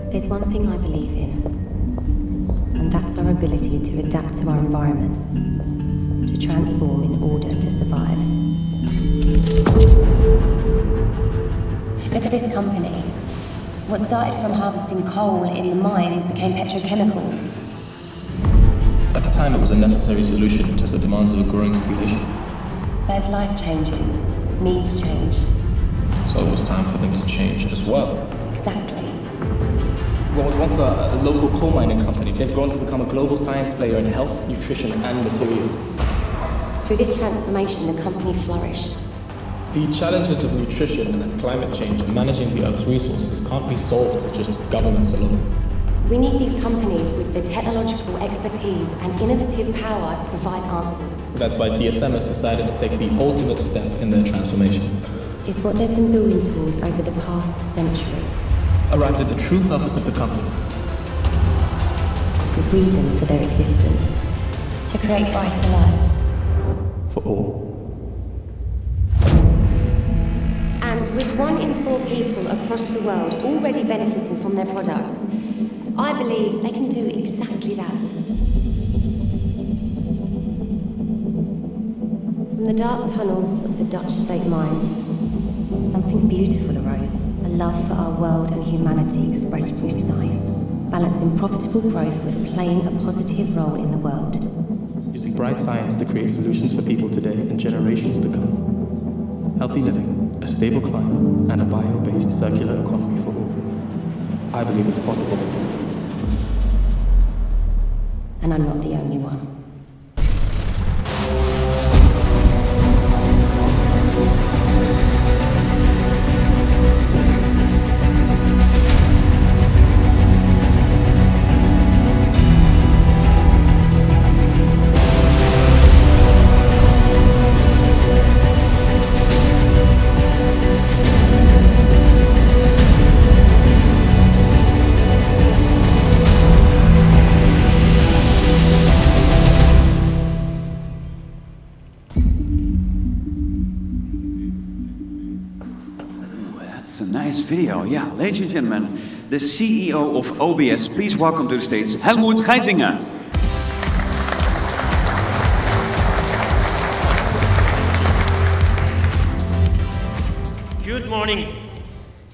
There's one thing I believe in, and that's our ability to adapt to our environment, to transform in order to survive. Look at this company. What started from harvesting coal in the mines became petrochemicals. At the time, it was a necessary solution to the demands of a growing population. But as life changes, needs change. So it was time for them to change as well. Exactly. What was once a local coal mining company, they've grown to become a global science player in health, nutrition, and materials. Through this transformation, the company flourished. The challenges of nutrition and climate change and managing the Earth's resources can't be solved with just governance alone. We need these companies with the technological expertise and innovative power to provide answers. That's why DSM has decided to take the ultimate step in their transformation. It's what they've been building towards over the past century. Arrived at the true purpose of the company. The reason for their existence. To create brighter lives. For all. And with 1 in 4 people across the world already benefiting from their products, I believe they can do exactly that. From the dark tunnels of the Dutch state mines, something beautiful arose, a love for our world and humanity expressed through science, balancing profitable growth with playing a positive role in the world. Using bright science to create solutions for people today and generations to come. Healthy living, a stable climate, and a bio-based circular economy for all. I believe it's possible. And I'm not the only one. Video. Yeah, ladies and gentlemen, the CEO of OBS, please welcome to the stage, Helmut Reisinger. Good morning.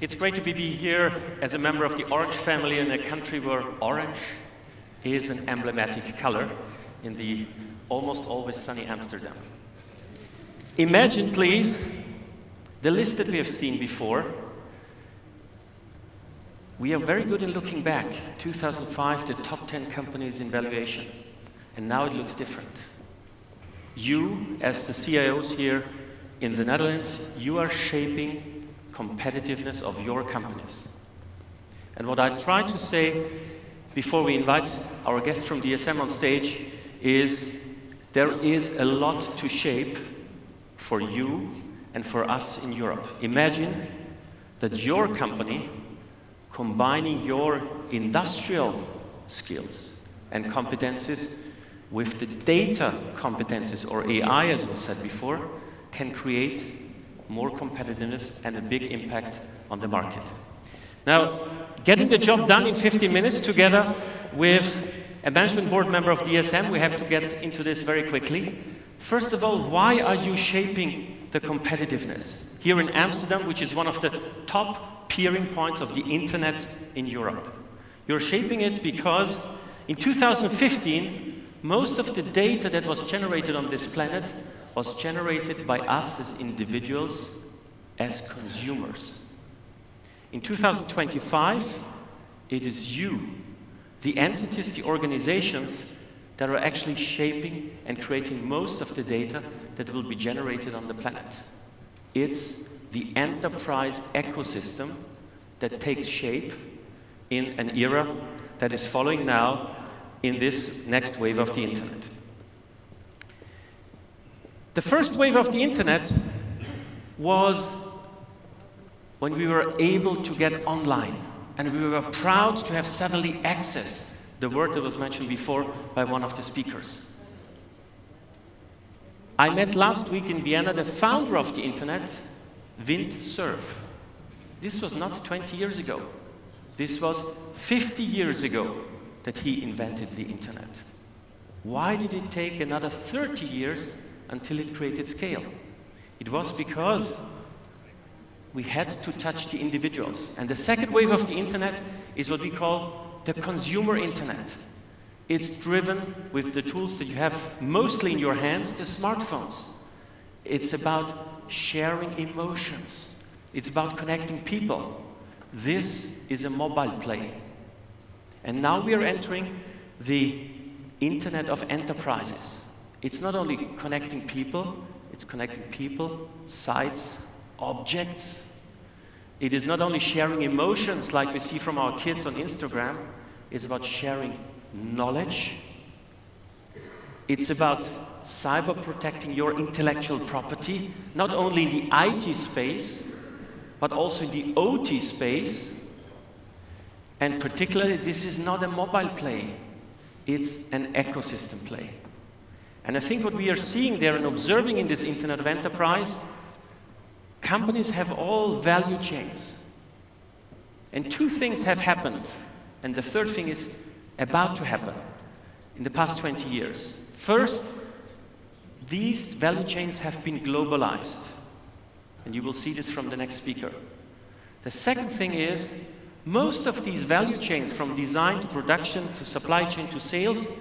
It's great to be here as a member of the Orange family in a country where orange is an emblematic color in the almost always sunny Amsterdam. Imagine, please, the list that we have seen before. We are very good in looking back. 2005, the top 10 companies in valuation. And now it looks different. You, as the CIOs here in the Netherlands, you are shaping competitiveness of your companies. And what I try to say before we invite our guest from DSM on stage is there is a lot to shape for you and for us in Europe. Imagine that your company, combining your industrial skills and competencies with the data competencies, or AI as was said before, can create more competitiveness and a big impact on the market. Now, getting the job done in 15 minutes together with a management board member of DSM, we have to get into this very quickly. First of all, why are you shaping the competitiveness here in Amsterdam, which is one of the top peering points of the internet in Europe? You're shaping it because in 2015, most of the data that was generated on this planet was generated by us as individuals, as consumers. In 2025, it is you, the entities, the organizations that are actually shaping and creating most of the data that will be generated on the planet. It's the enterprise ecosystem that takes shape in an era that is following now in this next wave of the internet. The first wave of the internet was when we were able to get online, and we were proud to have suddenly accessed the word that was mentioned before by one of the speakers. I met last week in Vienna the founder of the internet, Windsurf. This was not 20 years ago. This was 50 years ago that he invented the internet. Why did it take another 30 years until it created scale? It was because we had to touch the individuals. And the second wave of the internet is what we call the consumer internet. It's driven with the tools that you have mostly in your hands, the smartphones. It's about sharing emotions. It's about connecting people. This is a mobile play. And now we are entering the Internet of Enterprises. It's not only connecting people, it's connecting people, sites, objects. It is not only sharing emotions like we see from our kids on Instagram, it's about sharing knowledge. It's about cyber protecting your intellectual property, not only in the IT space, but also in the OT space. And particularly, this is not a mobile play, it's an ecosystem play. And I think what we are seeing there and observing in this Internet of Enterprise, companies have all value chains. And two things have happened, and the third thing is about to happen in the past 20 years. First, these value chains have been globalized. And you will see this from the next speaker. The second thing is, most of these value chains, from design to production to supply chain to sales,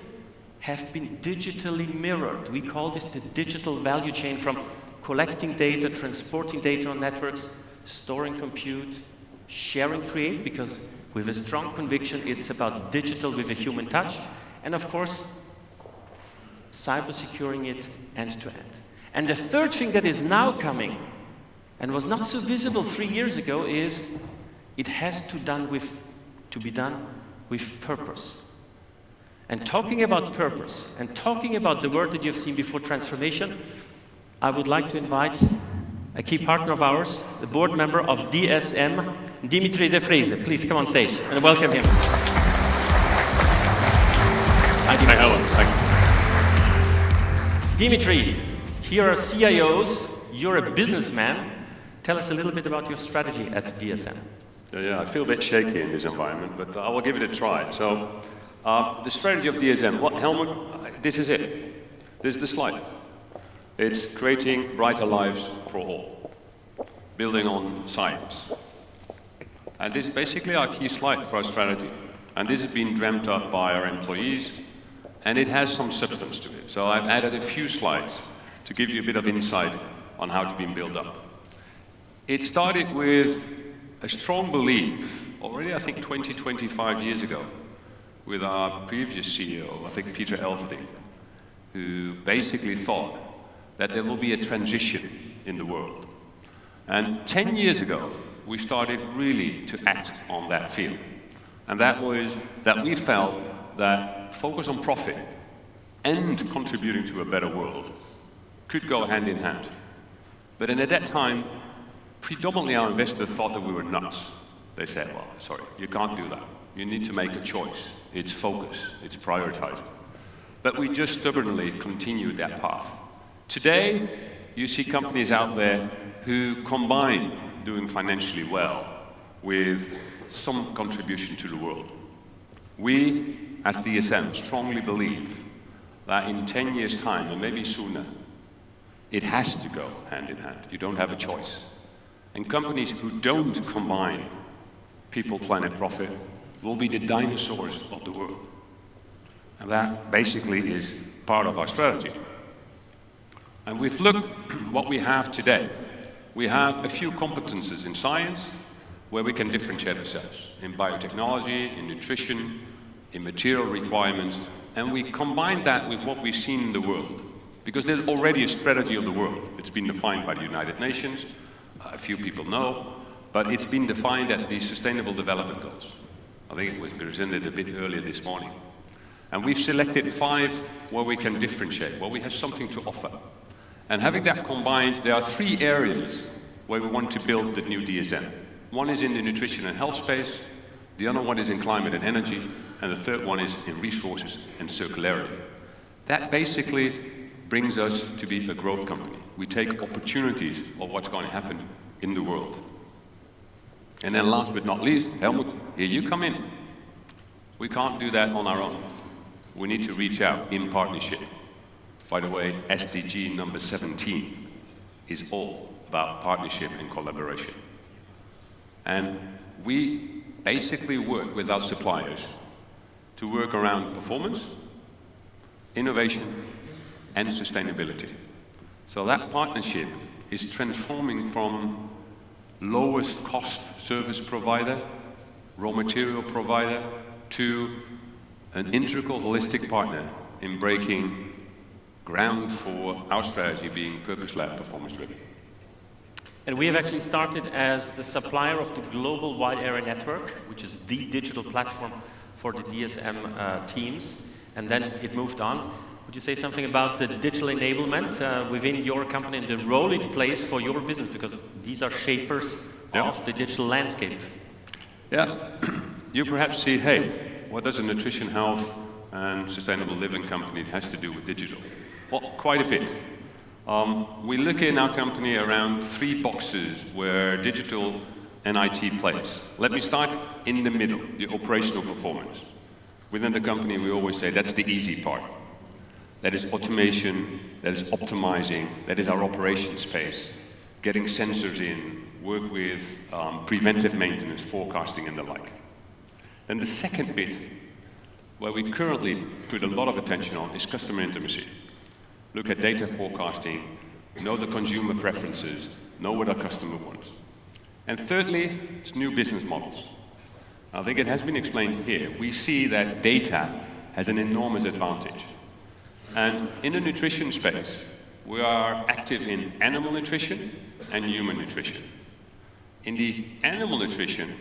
have been digitally mirrored. We call this the digital value chain, from collecting data, transporting data on networks, storing compute, sharing create, because with a strong conviction it's about digital with a human touch, and of course, cyber securing it end to end. And the third thing that is now coming, and was not so visible 3 years ago, is it has to be done with purpose. And talking about purpose, and talking about the word that you've seen before, transformation, I would like to invite a key partner of ours, the board member of DSM, Dimitri de Vreeze. Please come on stage and welcome him. Hi, Helen. Dimitri, here are CIOs, you're a businessman. Tell us a little bit about your strategy at DSM. Yeah, I feel a bit shaky in this environment, but I will give it a try. So, the strategy of DSM, Helmut, this is it. This is the slide. It's creating brighter lives for all, building on science. And this is basically our key slide for our strategy. And this has been dreamt up by our employees, and it has some substance to it. So I've added a few slides to give you a bit of insight on how it's been built up. It started with a strong belief, already I think 20, 25 years ago, with our previous CEO, I think Peter Elverding, who basically thought that there will be a transition in the world. And 10 years ago, we started really to act on that field. And that was that we felt that focus on profit and contributing to a better world could go hand in hand. But at that time, predominantly our investors thought that we were nuts. They said, well, sorry, you can't do that. You need to make a choice. It's focus, it's prioritizing. But we just stubbornly continued that path. Today, you see companies out there who combine doing financially well with some contribution to the world. We, as DSM, strongly believe that in 10 years' time, and maybe sooner, it has to go hand in hand. You don't have a choice. And companies who don't combine people, planet, profit will be the dinosaurs of the world. And that basically is part of our strategy. And we've looked what we have today. We have a few competences in science where we can differentiate ourselves. In biotechnology, in nutrition, in material requirements, and we combine that with what we've seen in the world. Because there's already a strategy of the world. It's been defined by the United Nations. A few people know, but it's been defined at the Sustainable Development Goals. I think it was presented a bit earlier this morning. And we've selected 5 where we can differentiate, where we have something to offer. And having that combined, there are 3 areas where we want to build the new DSM. One is in the nutrition and health space, the other one is in climate and energy, and the third one is in resources and circularity. That basically brings us to be a growth company. We take opportunities of what's going to happen in the world. And then last but not least, Helmut, here you come in. We can't do that on our own. We need to reach out in partnership. By the way, SDG number 17 is all about partnership and collaboration. And we basically work with our suppliers to work around performance, innovation, and sustainability. So that partnership is transforming from lowest cost service provider, raw material provider, to an integral holistic partner in breaking ground for our strategy being purpose-led, performance-driven. And we have actually started as the supplier of the Global Wide Area Network, which is the digital platform for the DSM teams, and then it moved on. Would you say something about the digital enablement within your company and the role it plays for your business? Because these are shapers of the digital landscape. Yeah, you perhaps see, hey, what does a nutrition, health, and sustainable living company has to do with digital? Well, quite a bit. We look in our company around 3 boxes where digital and IT plays. Let me start in the middle, the operational performance. Within the company, we always say that's the easy part. That is automation, that is optimizing, that is our operation space, getting sensors in, work with preventive maintenance, forecasting, and the like. And the second bit, where we currently put a lot of attention on, is customer intimacy. Look at data forecasting, know the consumer preferences, know what our customer wants. And thirdly, it's new business models. I think it has been explained here. We see that data has an enormous advantage. And in the nutrition space, we are active in animal nutrition and human nutrition. In the animal nutrition,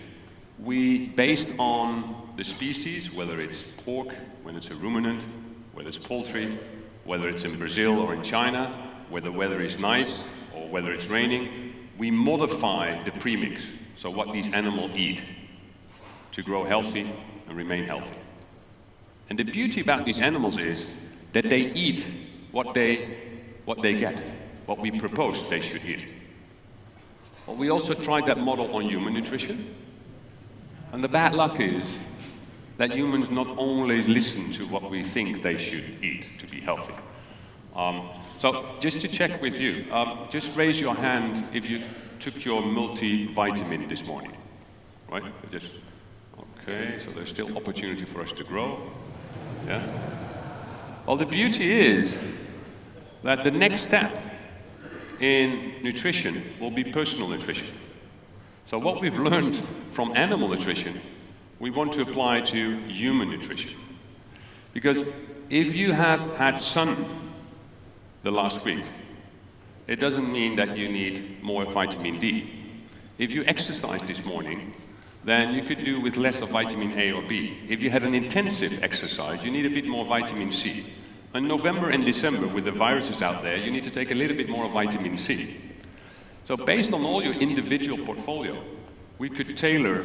we, based on the species, whether it's pork, when it's a ruminant, whether it's poultry, whether it's in Brazil or in China, whether the weather is nice or whether it's raining, we modify the premix, so what these animals eat, to grow healthy and remain healthy. And the beauty about these animals is that they eat what they get, what we propose they should eat. Well, we also tried that model on human nutrition, and the bad luck is that humans not always listen to what we think they should eat to be healthy. So just to check with you, just raise your hand if you took your multivitamin this morning, right? Just, okay, so there's still opportunity for us to grow. Yeah. Well, the beauty is that the next step in nutrition will be personal nutrition. So what we've learned from animal nutrition, we want to apply to human nutrition. Because if you have had sun the last week, it doesn't mean that you need more vitamin D. If you exercised this morning, then you could do with less of vitamin A or B. If you had an intensive exercise, you need a bit more vitamin C. In November and December, with the viruses out there, you need to take a little bit more of vitamin C. So based on all your individual portfolio, we could tailor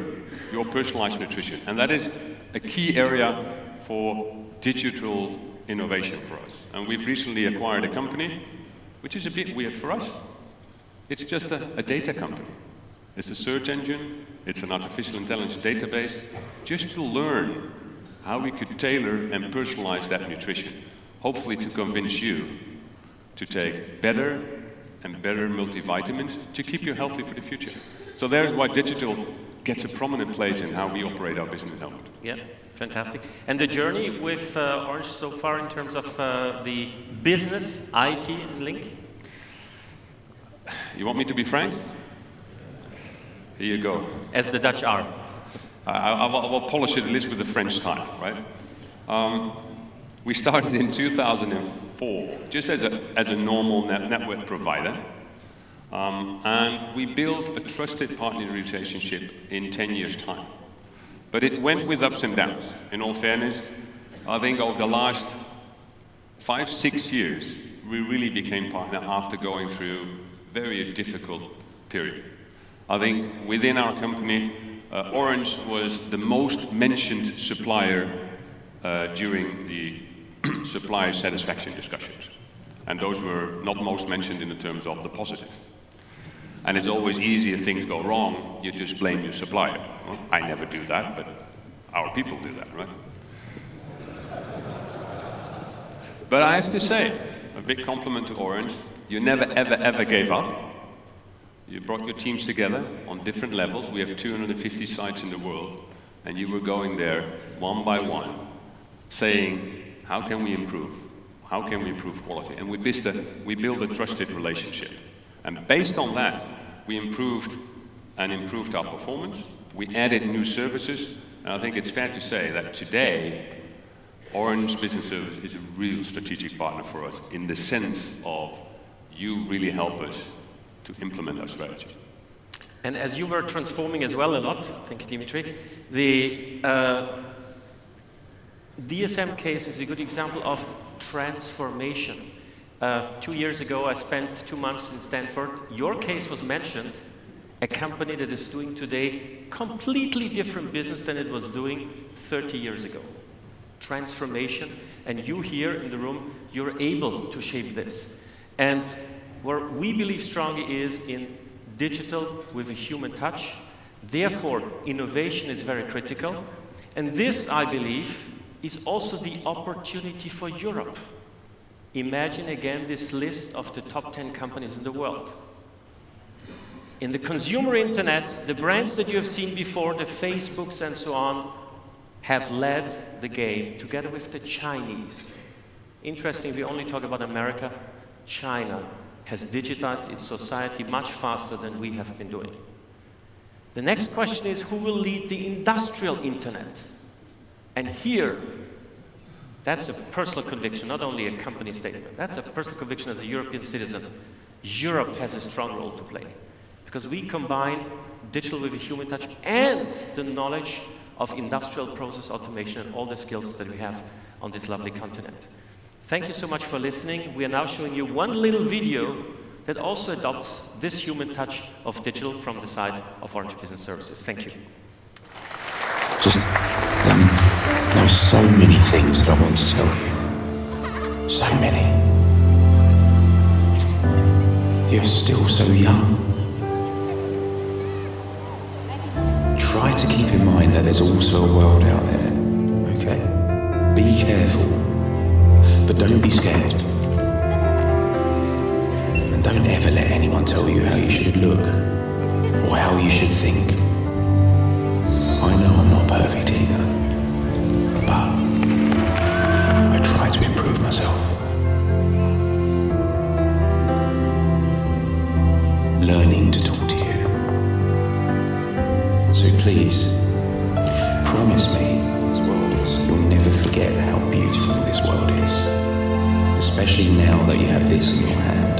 your personalized nutrition. And that is a key area for digital innovation for us. And we've recently acquired a company, which is a bit weird for us. It's just a data company. It's a search engine, it's an artificial intelligence database, just to learn how we could tailor and personalize that nutrition. Hopefully to convince you to take better and better multivitamins to keep you healthy for the future. So there's why digital gets a prominent place in how we operate our business at Helmut. Yeah, fantastic. And the journey with Orange so far in terms of the business, IT and Link? You want me to be frank? Here you go. As the Dutch are. I will polish it a little with the French style, right? We started in 2004, just as a normal network provider. And we built a trusted partner relationship in 10 years' time. But it went with ups and downs. In all fairness, I think over the last 5-6 years, we really became partner after going through a very difficult period. I think within our company, Orange was the most mentioned supplier during the supplier satisfaction discussions. And those were not most mentioned in the terms of the positive. And it's always easy if things go wrong, you just blame your supplier. Well, I never do that, but our people do that, right? But I have to say, a big compliment to Orange, you never, ever, ever gave up. You brought your teams together on different levels. We have 250 sites in the world, and you were going there one by one, saying, how can we improve? How can we improve quality? And we built a trusted relationship. And based on that, we improved our performance. We added new services, and I think it's fair to say that today, Orange Business Service is a real strategic partner for us in the sense of you really help us to implement our strategy. And as you were transforming as well a lot, thank you, Dimitri, the DSM case is a good example of transformation. 2 years ago, I spent 2 months in Stanford. Your case was mentioned, a company that is doing today completely different business than it was doing 30 years ago. Transformation, and you here in the room, you're able to shape this. And where we believe strongly is in digital with a human touch. Therefore, innovation is very critical. And this, I believe, is also the opportunity for Europe. Imagine again this list of the top 10 companies in the world. In the consumer internet, the brands that you have seen before, the Facebooks and so on, have led the game together with the Chinese. Interestingly, we only talk about America. China has digitized its society much faster than we have been doing. The next question is, who will lead the industrial internet? And here, that's a personal conviction, not only a company statement. That's a personal conviction as a European citizen. Europe has a strong role to play because we combine digital with a human touch and the knowledge of industrial process automation and all the skills that we have on this lovely continent. Thank you so much for listening. We are now showing you one little video that also adopts this human touch of digital from the side of Orange Business Services. Thank you. There's so many things that I want to tell you. So many. You're still so young. Try to keep in mind that there's also a world out there, okay? Be careful, but don't be scared. And don't ever let anyone tell you how you should look, or how you should think. I know I'm not perfect either, but I try to improve myself. Learning to talk to you. So please, promise me you'll never forget how beautiful this world is. Especially now that you have this in your hand.